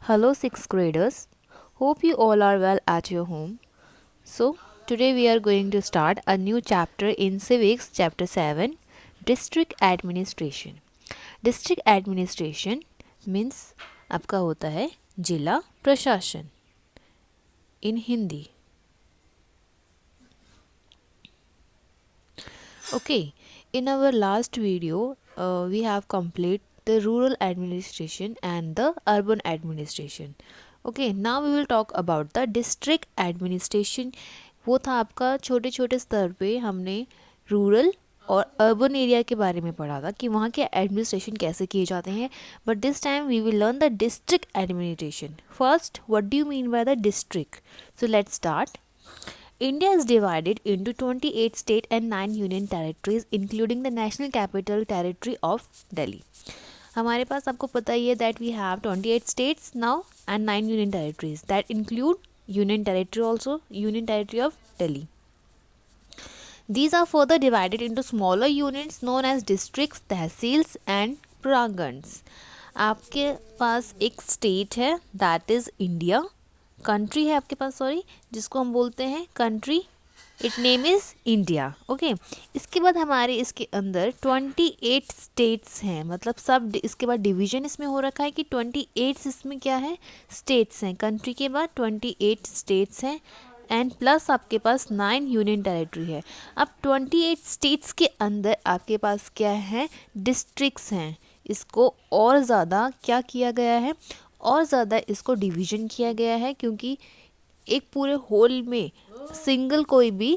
Hello, sixth graders. Hope you all are well at your home. So, today we are going to start a new chapter in Civics, Chapter 7 District Administration. District Administration means आपका होता है जिला प्रशासन in Hindi. Okay, in our last video, we have completed the rural administration and the urban administration. Okay, now we will talk about the district administration. वो था आपका छोटे छोटे स्तर पे हमने रूरल और अर्बन एरिया के बारे में पढ़ा था कि वहाँ के एडमिनिस्ट्रेशन कैसे किए जाते हैं. But this time we will learn the district administration. First, what do you mean by the district? So let's start. India is divided into 28 state and 9 union territories including the National Capital Territory of Delhi. हमारे पास आपको पता ही है that we have 28 states now and 9 union territories that include union territory also, union territory of Delhi. These are further divided into smaller units known as districts, tehsils and prangans. आपके पास एक state है that is India. Country है आपके पास, sorry, जिसको हम बोलते हैं country. It name is India. Okay, इसके बाद हमारे इसके अंदर 28 स्टेट्स हैं, मतलब सब इसके बाद डिवीजन इसमें हो रखा है कि 28 इसमें क्या है, स्टेट्स हैं. कंट्री के बाद 28 स्टेट्स हैं एंड प्लस आपके पास 9 यूनियन टेरिटरी है. अब 28 स्टेट्स के अंदर आपके पास क्या है, डिस्ट्रिक्ट्स हैं. इसको और ज़्यादा क्या किया गया है, और ज़्यादा इसको डिवीज़न किया गया है क्योंकि एक पूरे होल में सिंगल कोई भी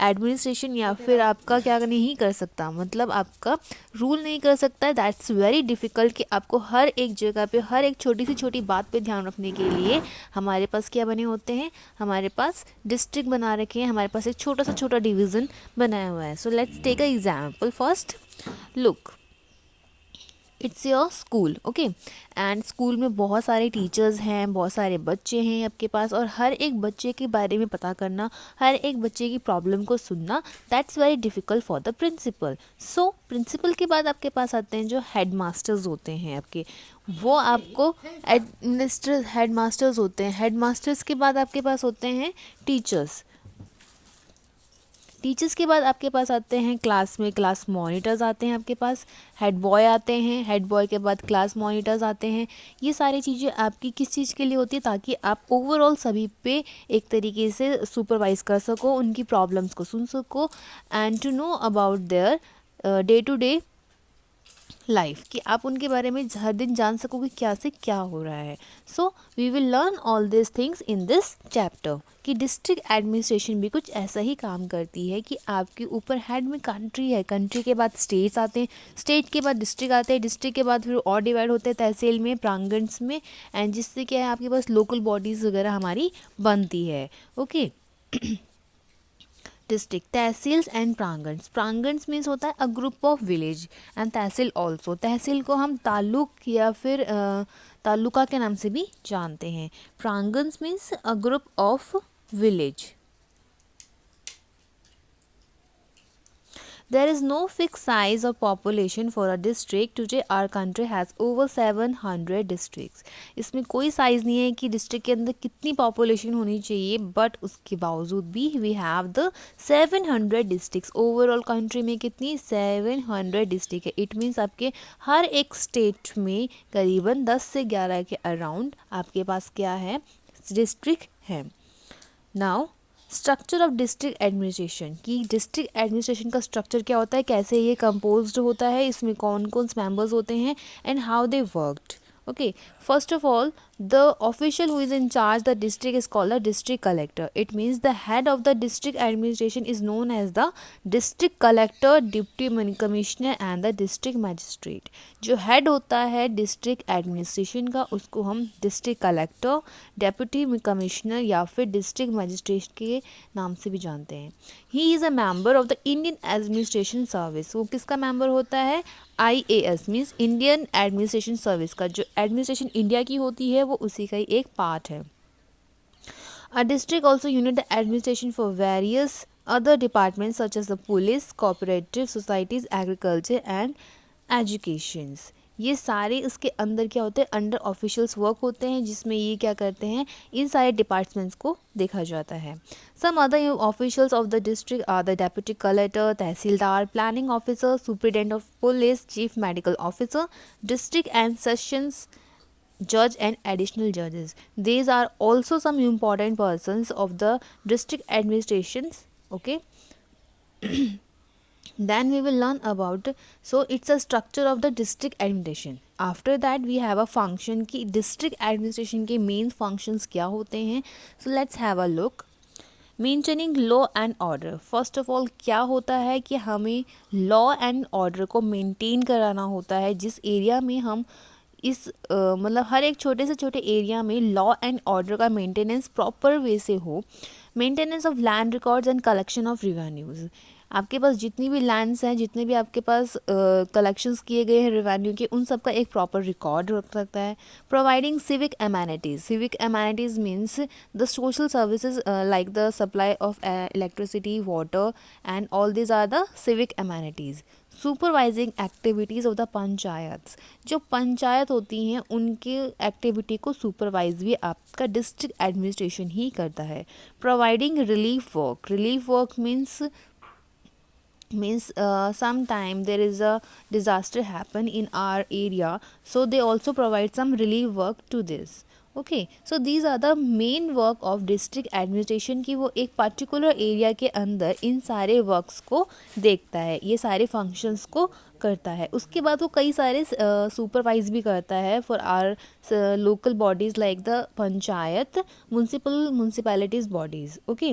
एडमिनिस्ट्रेशन या फिर आपका क्या नहीं कर सकता, मतलब आपका रूल नहीं कर सकता है. दैट्स वेरी डिफ़िकल्ट कि आपको हर एक जगह पे हर एक छोटी से छोटी बात पे ध्यान रखने के लिए हमारे पास क्या बने होते हैं, हमारे पास डिस्ट्रिक्ट बना रखे हैं, हमारे पास एक छोटा सा छोटा डिवीज़न बनाया हुआ है. So let's take a example. First look, it's your school. Okay, and school में बहुत सारे टीचर्स हैं, बहुत सारे बच्चे हैं आपके पास, और हर एक बच्चे के बारे में पता करना, हर एक बच्चे की प्रॉब्लम को सुनना, that's very difficult for the principal. So principal के बाद आपके पास आते हैं जो हेड मास्टर्स होते हैं आपके, वो आपको एडमिनिस्ट्रेट हेड मास्टर्स होते हैं. हेड मास्टर्स के बाद आपके पास होते हैं टीचर्स. टीचर्स के बाद आपके पास आते हैं क्लास में क्लास मॉनिटर्स आते हैं आपके पास, हेड बॉय आते हैं, हेड बॉय के बाद क्लास मॉनिटर्स आते हैं. ये सारी चीज़ें आपकी किस चीज़ के लिए होती है, ताकि आप ओवरऑल सभी पे एक तरीके से सुपरवाइज कर सको, उनकी प्रॉब्लम्स को सुन सको and to know about their day to day life, कि आप उनके बारे में हर दिन जान सको कि क्या से क्या हो रहा है. So we will learn all this things in this chapter कि डिस्ट्रिक्ट एडमिनिस्ट्रेशन भी कुछ ऐसा ही काम करती है कि आपके ऊपर हेड में कंट्री है, कंट्री के बाद स्टेट्स आते हैं, स्टेट के बाद डिस्ट्रिक्ट आते हैं, डिस्ट्रिक्ट के बाद फिर और डिवाइड होते हैं तहसील में, प्रांगण्स में, एंड जिससे क्या है आपके पास लोकल बॉडीज़ वगैरह हमारी बनती है. Okay, district, tehsils and parganas. Parganas means होता है a group of village and tehsil also. Tehsil को हम ताल्लुक या फिर तालुका के नाम से भी जानते हैं. Parganas means a group of village. There is no fixed size of population for a district. Today our country has over 700 districts. इसमें कोई साइज़ नहीं है कि डिस्ट्रिक्ट के अंदर कितनी पॉपुलेशन होनी चाहिए, बट उसके बावजूद भी we have the 700 districts. Overall country में कितनी, 700 डिस्ट्रिक्ट है. इट मीन्स आपके हर एक स्टेट में करीबन 10 से 11 के अराउंड आपके पास क्या है, डिस्ट्रिक्ट है. Now structure of district administration, कि डिस्ट्रिक्ट एडमिनिस्ट्रेशन का स्ट्रक्चर क्या होता है, कैसे ये कंपोज्ड होता है, इसमें कौन कौन से मेंबर्स होते हैं and how they worked. Okay, first of all, the official who is in charge the district is called a district collector. It means the head of the district administration is known as the district collector, deputy commissioner and the district magistrate. जो head होता है district administration का, उसको हम district collector, deputy commissioner या फिर district magistrate के नाम से भी जानते हैं. He is a member of the Indian Administration Service. वो किसका member होता है, IAS means Indian administration service का. जो एडमिनिस्ट्रेशन इंडिया की होती है वो उसी का ही एक पार्ट है. A district also unit the administration for various other departments such as the police, cooperative societies, agriculture and educations. ये सारे इसके अंदर क्या होते हैं, अंडर ऑफिशियल्स वर्क होते हैं, जिसमें ये क्या करते हैं, इन सारे डिपार्टमेंट्स को देखा जाता है। Some other officials of the district are the deputy collector, tehsildar, planning officer, superintendent of police, chief medical officer, district and sessions judge and additional judges. These are also some important persons of the district administrations. Okay. Then we will learn about, so it's a structure of the district administration. After that we have a function कि district administration के main functions क्या होते हैं. So let's have a look. Maintaining law and order. First of all क्या होता है कि हमें लॉ एंड ऑर्डर को मेंटेन कराना होता है, जिस एरिया में हम इस मतलब हर एक छोटे से छोटे एरिया में लॉ एंड ऑर्डर का मेंटेनेंस प्रॉपर वे से हो. Maintenance of land records and collection of revenues. आपके पास जितनी भी लैंड्स हैं, जितने भी आपके पास कलेक्शंस किए गए हैं रेवेन्यू के, उन सब का एक प्रॉपर रिकॉर्ड रख सकता है. Providing civic amenities. Civic amenities means the social services like the supply of electricity, water and all this are the civic amenities. Supervising activities of the panchayat. जो पंचायत होती हैं उनके एक्टिविटी को सुपरवाइज भी आपका डिस्ट्रिक्ट एडमिनिस्ट्रेशन ही करता है. Providing relief work. Relief work means sometime there is a disaster happen in our area, so they also provide some relief work to this. Okay, so these are the main work of district administration कि वो एक particular area के अंदर इन सारे works को देखता है, ये सारे functions को करता है. उसके बाद वो कई सारे supervise भी करता है for our local bodies like the panchayat, municipalities bodies. Okay.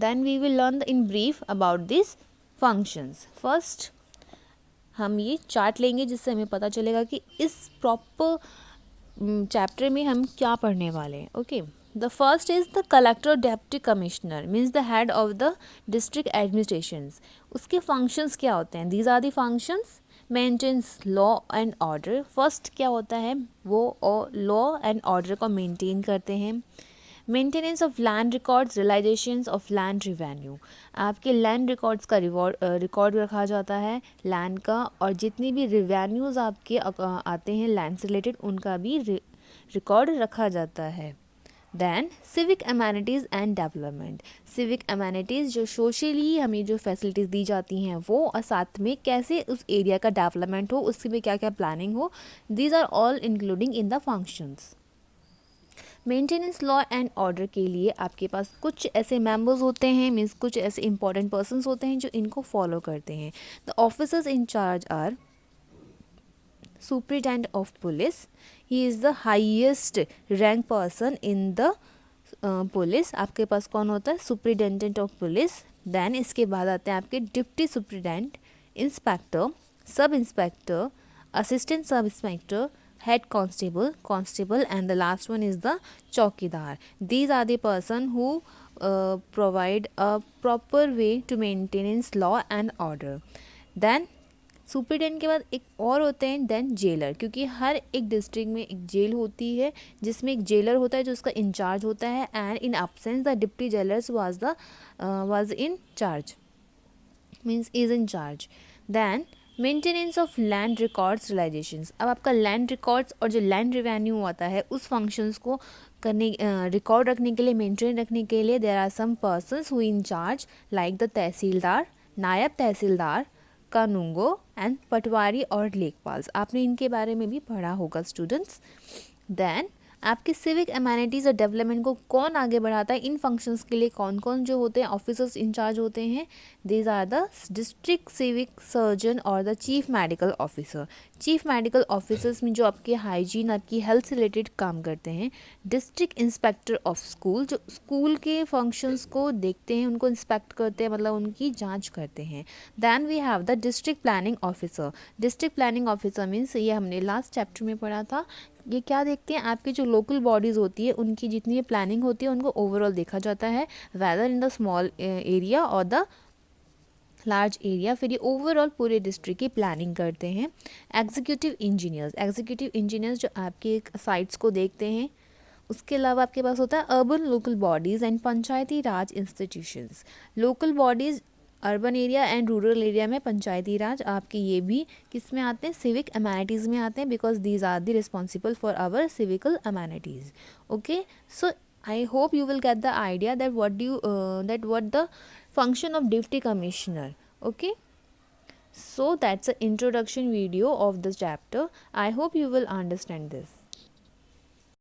Then we will learn in brief about these functions. First हम ये चार्ट लेंगे जिससे हमें पता चलेगा कि इस प्रॉपर चैप्टर में हम क्या पढ़ने वाले हैं. Okay, the first is the collector deputy commissioner means the head of the district administrations. उसके फंक्शंस क्या होते हैं? These are the functions. Maintains law and order. First क्या होता है, वो लॉ एंड ऑर्डर को मेंटेन करते हैं. Maintenance of land records, realisations of land revenue. आपके लैंड रिकॉर्ड्स का रिकॉर्ड रखा जाता है लैंड का, और जितनी भी रिवेन्यूज़ आपके आते हैं लैंड से रिलेटेड उनका भी रिकॉर्ड रखा जाता है. Then civic amenities and development. Civic amenities जो सोशली हमें जो फैसिलिटीज़ दी जाती हैं वो, और साथ में कैसे उस एरिया का डेवलपमेंट हो, उसके में क्या क्या प्लानिंग हो. These are all including in the functions. Maintenance law and order के लिए आपके पास कुछ ऐसे मेंबर्स होते हैं, मीन्स कुछ ऐसे इंपॉर्टेंट पर्सन्स होते हैं जो इनको फॉलो करते हैं. The officers in charge are superintendent of police. He is the highest rank person in the police. आपके पास कौन होता है? Superintendent of police. देन इसके बाद आते हैं आपके deputy superintendent, inspector, sub inspector, assistant sub inspector, head constable, and the last one is the chowkidar. These are the person who provide a proper way to maintenance law and order. Then superintendent के बाद एक और होते हैं then jailer, क्योंकि हर एक district में एक जेल होती है जिसमें एक जेलर होता है जो उसका इंचार्ज होता है. And in absence the deputy jailers was in charge, means is in charge. Then maintenance of land records, realisations. अब आपका लैंड रिकॉर्ड्स और जो लैंड रिवेन्यू आता है उस फंक्शंस को करने, रिकॉर्ड रखने के लिए, मेंटेन रखने के लिए there are some persons who in charge like the tehsildar, naib tehsildar, Kanoongo and पटवारी और लेखपाल्स. आपने इनके बारे में भी पढ़ा होगा स्टूडेंट्स. देन आपके सिविक एमेनिटीज़ और डेवलपमेंट को कौन आगे बढ़ाता है, इन फंक्शंस के लिए कौन कौन जो होते हैं ऑफिसर्स इंचार्ज होते हैं. These are the district civic surgeon और the chief medical officer. Chief medical officers में जो आपके हाइजीन, आपकी हेल्थ से रिलेटेड काम करते हैं. डिस्ट्रिक्ट इंस्पेक्टर ऑफ स्कूल, जो स्कूल के फंक्शंस को देखते हैं, उनको इंस्पेक्ट करते हैं, मतलब उनकी जांच करते हैं. Then we have the district planning officer. District planning officer means, ये हमने लास्ट चैप्टर में पढ़ा था, ये क्या देखते हैं, आपकी जो लोकल बॉडीज़ होती है उनकी जितनी भी प्लानिंग होती है उनको ओवरऑल देखा जाता है, whether in the small area और द लार्ज एरिया. फिर ये ओवरऑल पूरे डिस्ट्रिक्ट की प्लानिंग करते हैं. Executive engineers. एग्जीक्यूटिव इंजीनियर्स जो आपके साइट्स को देखते हैं. उसके अलावा आपके पास होता है urban local bodies and Panchayati Raj institutions. Local bodies urban area and rural area में पंचायती राज आपके ये भी किस में आते हैं, सिविक अमेनिटीज़ में आते हैं, because these are the responsible for our civical amenities. Okay, so I hope you will get the idea that what the function of deputy commissioner. Okay, so that's an introduction video of this chapter. I hope you will understand this.